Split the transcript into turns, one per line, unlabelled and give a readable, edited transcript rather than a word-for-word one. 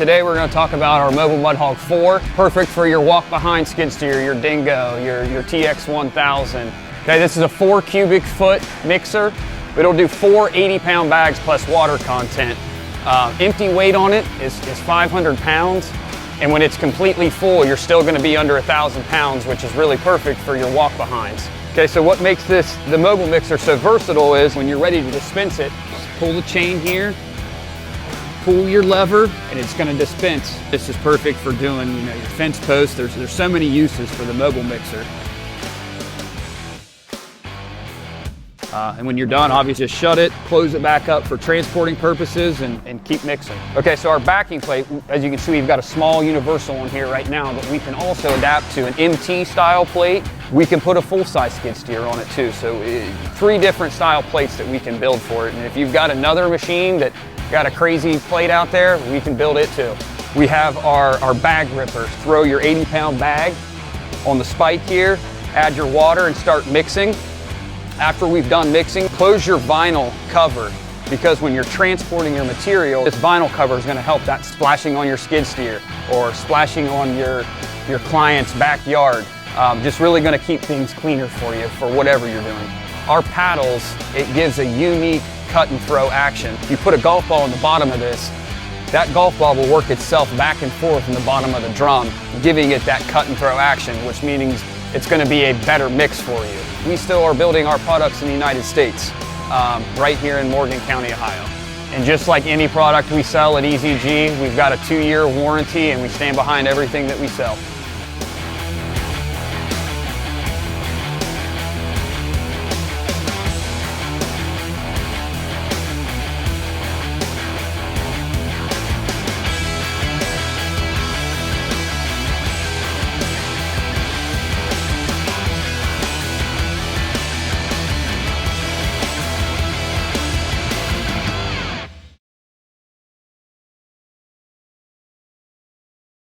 today we're going to talk about our Mobile Mud Hog 4. Perfect for your walk-behind skid steer, your Dingo, your TX1000. Okay, this is a 4 cubic foot mixer. It'll do 4 80-pound bags plus water content. Empty weight on it is 500 pounds. And when it's completely full, you're still going to be under 1,000 pounds, which is really perfect for your walk-behinds. Okay, so what makes the mobile mixer so versatile is when you're ready to dispense it, just pull the chain here, pull your lever, and it's going to dispense. This is perfect for doing, your fence posts. There's so many uses for the mobile mixer. And when you're done, obviously just shut it, close it back up for transporting purposes, and keep mixing. Okay, so our backing plate, as you can see, we've got a small universal one here right now, but we can also adapt to an MT style plate. We can put a full-size skid steer on it too. So 3 different style plates that we can build for it. And if you've got another machine that got a crazy plate out there, we can build it too. We have our bag rippers. Throw your 80-pound bag on the spike here, add your water and start mixing. After we've done mixing, close your vinyl cover, because when you're transporting your material, this vinyl cover is going to help that splashing on your skid steer or splashing on your client's backyard. Just really going to keep things cleaner for you for whatever you're doing. Our paddles, it gives a unique cut and throw action. If you put a golf ball in the bottom of this, that golf ball will work itself back and forth in the bottom of the drum, giving it that cut and throw action, which means it's going to be a better mix for you. We still are building our products in the United States, right here in Morgan County, Ohio. And just like any product we sell at EZG, we've got a 2-year warranty and we stand behind everything that we sell.